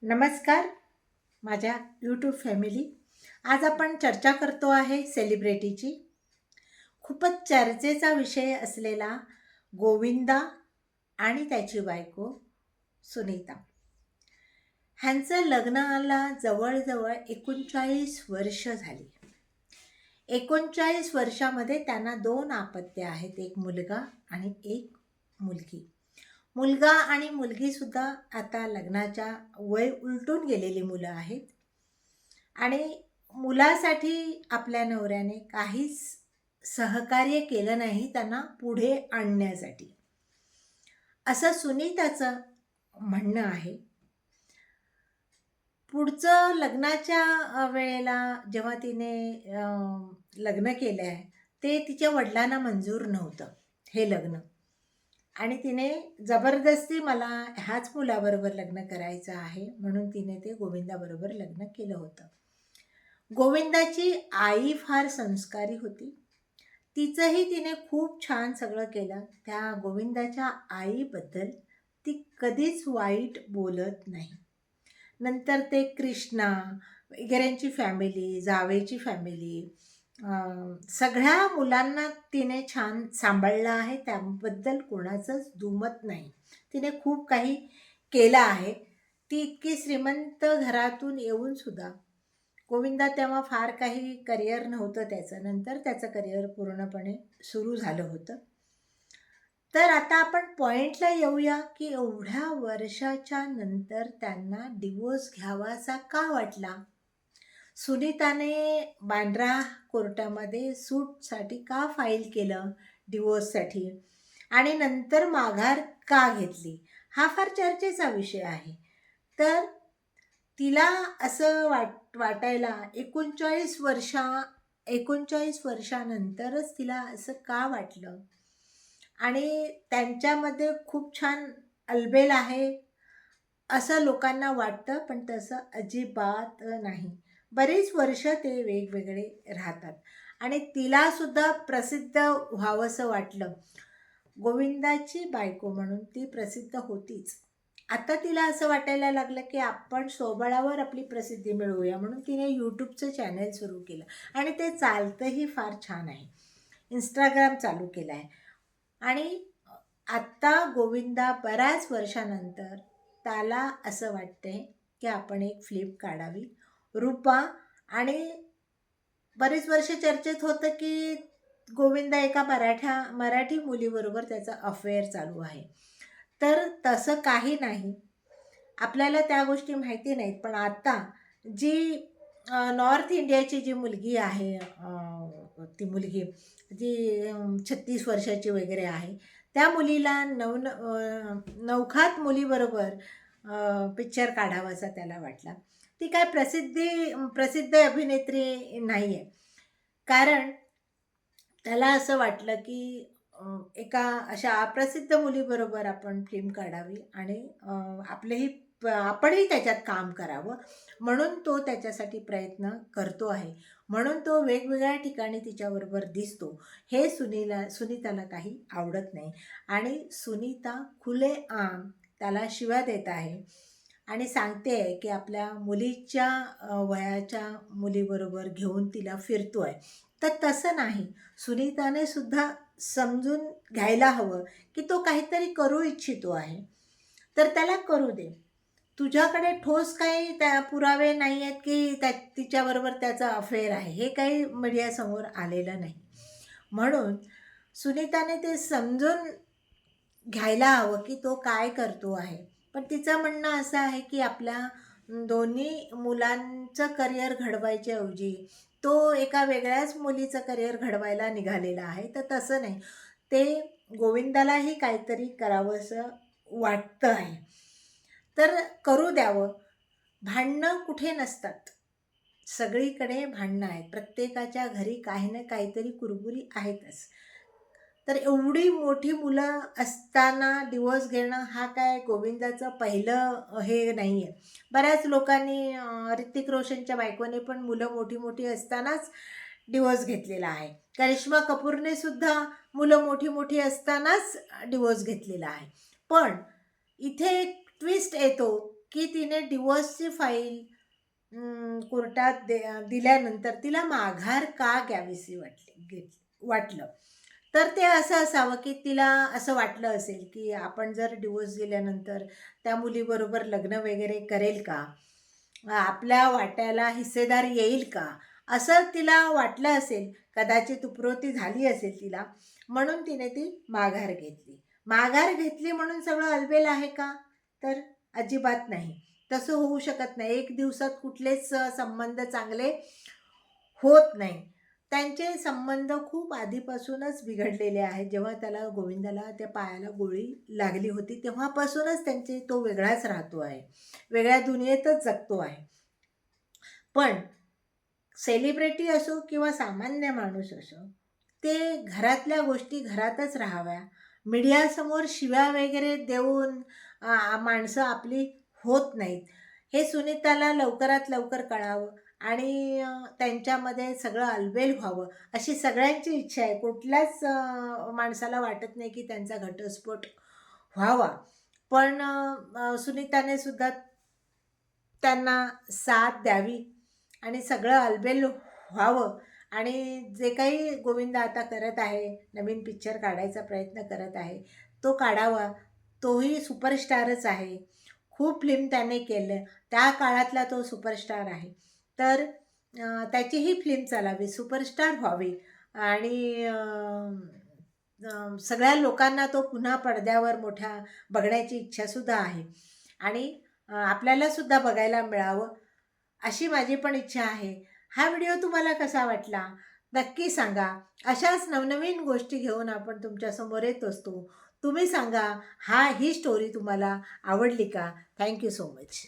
नमस्कार माझ्या YouTube family. आज आपण चर्चा करतो आहे सेलिब्रिटीची. खूपच चर्चेचा विषय असलेला गोविंदा आणि त्याची बायको सुनीता. ह्यांचं लग्नाला जवळजवळ 39 वर्ष झाली. 39 वर्षामध्ये त्यांना 2 अपत्य आहेत, एक मुलगा आणि एक मुलगी. मुलगा आणि मुलगीसुद्धा आता लग्नाच्या वय उलटून गेलेली मुलं आहेत आणि मुलासाठी आपल्या नवऱ्याने काहीच सहकार्य केलं नाही त्यांना पुढे आणण्यासाठी, असं सुनीताचं म्हणणं आहे. पुढचं लग्नाच्या वेळेला जेव्हा तिने लग्न केलं आहे ते तिच्या वडिलांना मंजूर नव्हतं हे लग्न, आणि तिने जबरदस्ती मला ह्याच मुलाबरोबर लग्न करायचं आहे म्हणून तिने ते गोविंदाबरोबर लग्न केलं होतं. गोविंदाची आई फार संस्कारी होती. तिचंही तिने खूप छान सगळं केलं. त्या गोविंदाच्या आईबद्दल ती कधीच वाईट बोलत नाही. नंतर ते कृष्णा वगैरेंची फॅमिली, जावेची फॅमिली, सगळ्या मुलांना तिने छान सांभाळलं आहे. त्याबद्दल कोणाचंच दुमत नाही. तिने खूप काही केलं आहे. ती इतकी श्रीमंत घरातून येऊनसुद्धा, गोविंदा तेव्हा फार काही करिअर नव्हतं त्याचं, नंतर त्याचं करिअर पूर्णपणे सुरू झालं होतं. तर आता आपण पॉईंटला येऊया की एवढ्या वर्षाच्या नंतर त्यांना डिवोर्स घ्यावासा का वाटला. सुनीताने बांद्रा कोर्टामध्ये सूटसाठी का फाईल केलं डिवोर्ससाठी, आणि नंतर माघार का घेतली, हा फार चर्चेचा विषय आहे. तर तिला असं वाटायला 39 वर्षानंतरच तिला असं का वाटलं, आणि त्यांच्यामध्ये खूप छान अलबेल आहे असं लोकांना वाटतं, पण तसं अजिबात नाही. बरीच वर्ष ते वेगवेगळे राहतात आणि तिलासुद्धा प्रसिद्ध व्हावंसं वाटलं. गोविंदाची बायको म्हणून ती प्रसिद्ध होतीच. आता तिला असं वाटायला लागलं की आपण स्वबळावर आपली प्रसिद्धी मिळवूया, म्हणून तिने यूट्यूबचं चॅनल सुरू केलं आणि ते चालतंही फार छान आहे. इंस्टाग्राम चालू केलं आहे आणि आत्ता गोविंदा बऱ्याच वर्षानंतर त्याला असं वाटते की आपण एक फ्लिप काढावी. रूपा, आणि बरेच वर्ष चर्चेत होतं की गोविंदा एका मराठी मुलीबरोबर त्याचा अफेअर चालू आहे. तर तसं काही नाही. आपल्याला त्या गोष्टी माहिती नाहीत. पण आता जी नॉर्थ इंडियाची जी मुलगी आहे, ती मुलगी जी 36 वर्षाची वगैरे आहे, त्या मुलीला नवखात मुलीबरोबर पिक्चर काढावासा त्याला वाटला. ती काय प्रसिद्ध अभिनेत्री नाही आहे. कारण त्याला असं वाटलं की एका अशा अप्रसिद्ध मुलीबरोबर आपण फिल्म काढावी आणि आपणही त्याच्यात काम करावं, म्हणून तो त्याच्यासाठी प्रयत्न करतो आहे. म्हणून तो वेगवेगळ्या ठिकाणी तिच्याबरोबर दिसतो. हे सुनीताला काही आवडत नाही आणि सुनीता खुलेआम त्याला शिव्या देत आहे आणि सांगते आहे की आपल्या मुलीच्या वयाच्या मुलीबरोबर घेऊन तिला फिरतो आहे. तर तसं नाही. सुनीताने सुद्धा समजून घ्यायला हवं की तो काहीतरी करू इच्छितो आहे, तर त्याला करू दे. तुझ्याकडे ठोस काही त्या पुरावे नाही आहेत की तिच्याबरोबर त्याचा अफेअर आहे, हे काही मीडियासमोर आलेलं नाही. म्हणून सुनीताने ते समजून घ्यायला हवं की तो काय करतो आहे. पण तिचं म्हणणं असं आहे की आपल्या दोन्ही मुलांचं करिअर घडवायच्या ऐवजी तो एका वेगळ्याच मुलीचं करिअर घडवायला निघालेला आहे. तर तसं नाही. ते गोविंदालाही काहीतरी करावंसं वाटतं आहे, तर करू द्यावं. भांडणं कुठे नसतात, सगळीकडे भांडणं आहेत. प्रत्येकाच्या घरी काही ना काहीतरी कुरबुरी आहेतच. तर एवढी मोठी मुलं असताना डिवोर्स घेणं हा काय गोविंदाचं पहिलं हे नाही आहे. बऱ्याच लोकांनी ऋतिक रोशनच्या बायकोने पण मुलं मोठी मोठी असतानाच डिवोर्स घेतलेला आहे. करिश्मा कपूरने सुद्धा मुलं मोठी मोठी असतानाच डिवोर्स घेतलेला आहे. पण इथे एक ट्विस्ट येतो की तिने डिवोर्सची फाईल कोर्टात दिल्यानंतर तिला माघार का घ्यावीशी वाटलं. तर ते असं असावं की तिला असं वाटलं असेल की आपण जर डिवोर्स दिल्यानंतर त्या मुलीबरोबर लग्न वगैरे करेल का, आपल्या वाट्याला हिस्सेदार येईल का, असं तिला वाटलं असेल. कदाचित उपरोती झाली असेल तिला, म्हणून तिने ती माघार घेतली. माघार घेतली म्हणून सगळं अलबेल आहे का, तर अजिबात नाही. तसं होऊ शकत नाही. एक दिवसात कुठलेच संबंध चांगले होत नाही. त्यांचे संबंध खूप आधीपासूनच बिघडलेले आहेत. जेव्हा त्याला गोविंदाला त्या पायाला गोळी लागली होती तेव्हापासूनच त्यांचे तो वेगळाच राहतो आहे, वेगळ्या दुनियेतच जगतो आहे. पण सेलिब्रिटी असो किंवा सामान्य माणूस असो, ते घरातल्या गोष्टी घरातच राहाव्या. मीडियासमोर शिव्या वगैरे देऊन माणसं आपली होत नाहीत. हे सुनीताला लवकरात लवकर कळावं आणि त्यांच्यामध्ये सगळं अलबेल व्हावं अशी सगळ्यांची इच्छा आहे. कुठल्याच माणसाला वाटत नाही की त्यांचा घटस्फोट व्हावा. पण सुनीताने सुद्धा त्यांना साथ द्यावी आणि सगळं अलबेल व्हावं. आणि जे काही गोविंद आता करत आहे, नवीन पिक्चर काढायचा प्रयत्न करत आहे, तो काढावा. तोही सुपरस्टारच आहे. खूप फिल्म त्याने केलं. त्या काळातला तो सुपरस्टार आहे. तर त्याचीही फिल्म चालावी, सुपरस्टार व्हावी आणि सगळ्या लोकांना तो पुन्हा पडद्यावर मोठ्या बघण्याची इच्छासुद्धा आहे आणि आपल्यालासुद्धा बघायला मिळावं अशी माझी पण इच्छा आहे. हा व्हिडिओ तुम्हाला कसा वाटला नक्की सांगा. अशाच नवनवीन गोष्टी घेऊन आपण तुमच्यासमोर येत असतो. तुम्ही सांगा, ही स्टोरी तुम्हाला आवडली का? Thank you so much.